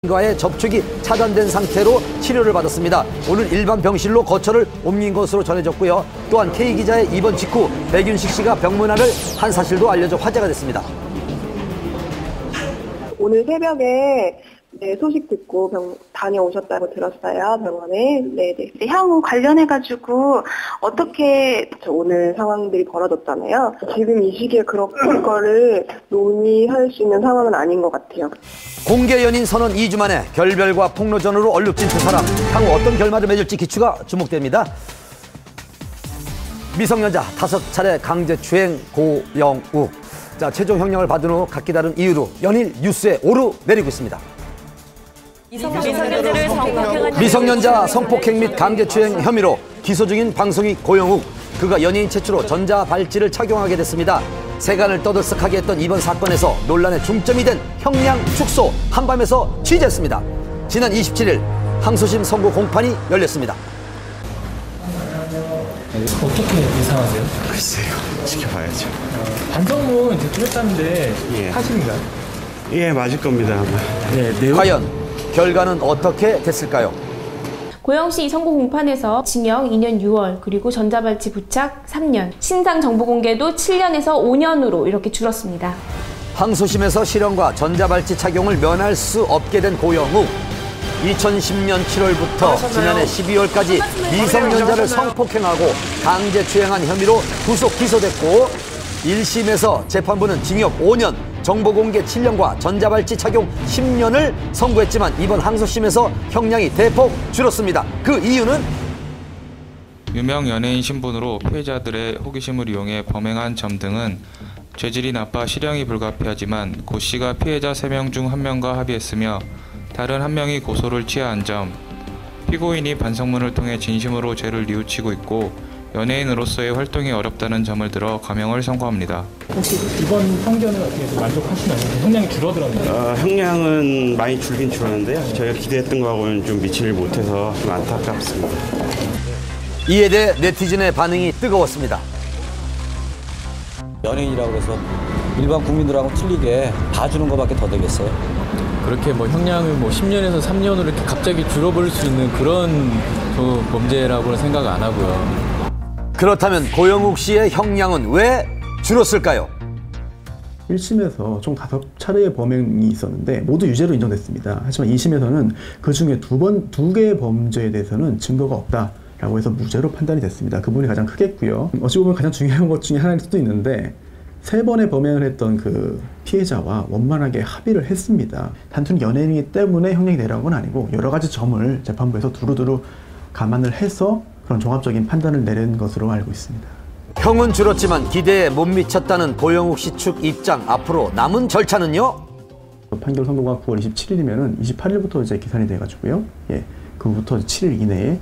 과의 접촉이 차단된 상태로 치료를 받았습니다. 오늘 일반 병실로 거처를 옮긴 것으로 전해졌고요. 또한 K기자의 입원 직후 백윤식 씨가 병문안을 한 사실도 알려져 화제가 됐습니다. 오늘 새벽에 소식 듣고 다녀오셨다고 들었어요, 병원에. 네네. 향후 관련해가지고 어떻게 오늘 상황들이 벌어졌잖아요. 지금 이 시기에 그거를 논의할 수 있는 상황은 아닌 것 같아요. 공개 연인 선언 2주 만에 결별과 폭로전으로 얼룩진 두 사람. 향후 어떤 결말을 맺을지 기추가 주목됩니다. 미성년자 5차례 강제추행 고영욱. 자, 최종 형량을 받은 후 각기 다른 이유로 연일 뉴스에 오르내리고 있습니다. 미성년자 성폭행 및 강제추행 혐의로 기소 중인 방송인 고영욱. 그가 연예인 최초로 전자발찌를 착용하게 됐습니다. 세간을 떠들썩하게 했던 이번 사건에서 논란의 중점이 된 형량 축소 한밤에서 취재했습니다. 지난 27일 항소심 선고 공판이 열렸습니다. 어떻게 예상하세요? 글쎄요, 지켜봐야죠. 반성문 이제 뚜렷한데 사실인가요? 예, 맞을 겁니다. 네, 과연 결과는 어떻게 됐을까요? 고영 씨 선고 공판에서 징역 2년 6월, 그리고 전자발찌 부착 3년, 신상 정보 공개도 7년에서 5년으로 이렇게 줄었습니다. 항소심에서 실형과 전자발찌 착용을 면할 수 없게 된 고영욱. 2010년 7월부터 지난해 12월까지 미성년자를 성폭행하고 강제추행한 혐의로 구속 기소됐고 1심에서 재판부는 징역 5년, 정보공개 7년과 전자발찌 착용 10년을 선고했지만 이번 항소심에서 형량이 대폭 줄었습니다. 그 이유는 유명 연예인 신분으로 피해자들의 호기심을 이용해 범행한 점 등은 죄질이 나빠 실형이 불가피하지만 고 씨가 피해자 3명 중 1명과 합의했으며 다른 1명이 고소를 취하한 점, 피고인이 반성문을 통해 진심으로 죄를 뉘우치고 있고 연예인으로서의 활동이 어렵다는 점을 들어 감형을 선고합니다. 혹시 이번 판결은 어떻게 만족하시나요? 형량이 줄어들었나요? 형량은 많이 줄긴 줄었는데요. 저희가 기대했던 거하고는 좀 미치를 못해서 좀 안타깝습니다. 이에 대해 네티즌의 반응이 뜨거웠습니다. 연예인이라고 해서 일반 국민들하고 틀리게 봐주는 것밖에 더 되겠어요? 그렇게 형량을 10년에서 3년으로 이렇게 갑자기 줄어버릴 수 있는 그런 범죄라고는 생각 안 하고요. 그렇다면 고영욱 씨의 형량은 왜 줄었을까요? 1심에서 총 5차례의 범행이 있었는데 모두 유죄로 인정됐습니다. 하지만 2심에서는 그중에 2개의 범죄에 대해서는 증거가 없다라고 해서 무죄로 판단이 됐습니다. 그 부분이 가장 크겠고요. 어찌 보면 가장 중요한 것 중에 하나일 수도 있는데 3번의 범행을 했던 그 피해자와 원만하게 합의를 했습니다. 단순히 연예인이기 때문에 형량이 내려간 건 아니고 여러 가지 점을 재판부에서 두루두루 감안을 해서 그런 종합적인 판단을 내린 것으로 알고 있습니다. 형은 줄었지만 기대에 못 미쳤다는 고영욱 씨 측 입장. 앞으로 남은 절차는요? 판결 선고가 9월 27일이면은 28일부터 이제 기산이 돼가지고요. 그 후부터 7일 이내에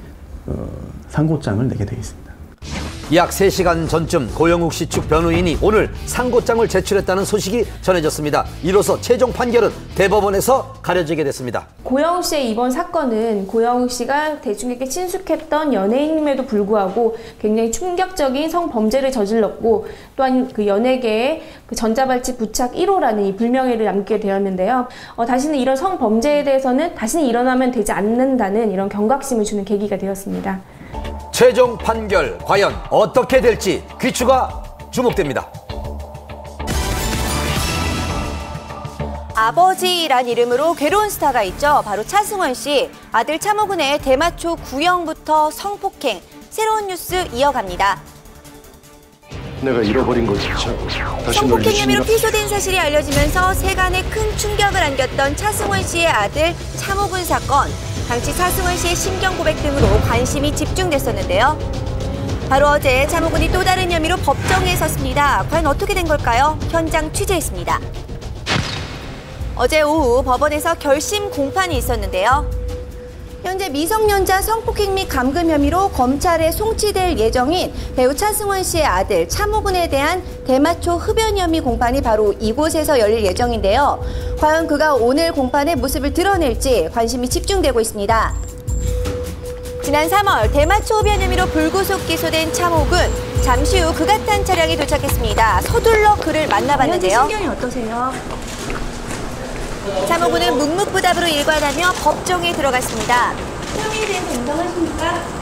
상고장을 내게 되겠습니다. 약 3시간 전쯤 고영욱 씨 측 변호인이 오늘 상고장을 제출했다는 소식이 전해졌습니다. 이로써 최종 판결은 대법원에서 가려지게 됐습니다. 고영욱 씨의 이번 사건은 고영욱 씨가 대중에게 친숙했던 연예인임에도 불구하고 굉장히 충격적인 성범죄를 저질렀고 또한 그 연예계에 그 전자발찌 부착 1호라는 이 불명예를 남기게 되었는데요. 다시는 이런 성범죄에 대해서는 다시는 일어나면 되지 않는다는 이런 경각심을 주는 계기가 되었습니다. 최종 판결 과연 어떻게 될지 귀추가 주목됩니다. 아버지란 이름으로 괴로운 스타가 있죠. 바로 차승원 씨. 아들 차모근의 대마초 구형부터 성폭행. 새로운 뉴스 이어갑니다. 내가 잃어버린 것조차 다시 성폭행 혐의로 피소된 사실이 알려지면서 세간에 큰 충격을 안겼던 차승원 씨의 아들 차모근 사건. 당시 차승원 씨의 신경 고백 등으로 관심이 집중됐었는데요. 바로 어제 차모근이 또 다른 혐의로 법정에 섰습니다. 과연 어떻게 된 걸까요? 현장 취재했습니다. 어제 오후 법원에서 결심 공판이 있었는데요. 현재 미성년자 성폭행 및 감금 혐의로 검찰에 송치될 예정인 배우 차승원 씨의 아들 차모근에 대한 대마초 흡연 혐의 공판이 바로 이곳에서 열릴 예정인데요. 과연 그가 오늘 공판의 모습을 드러낼지 관심이 집중되고 있습니다. 지난 3월 대마초 흡연 혐의로 불구속 기소된 차모근. 잠시 후 그가 탄 차량이 도착했습니다. 서둘러 그를 만나봤는데요. 현재 신경이 어떠세요? 참호군은 묵묵부답으로 일관하며 법정에 들어갔습니다. 혐의에 대해서 인정하십니까?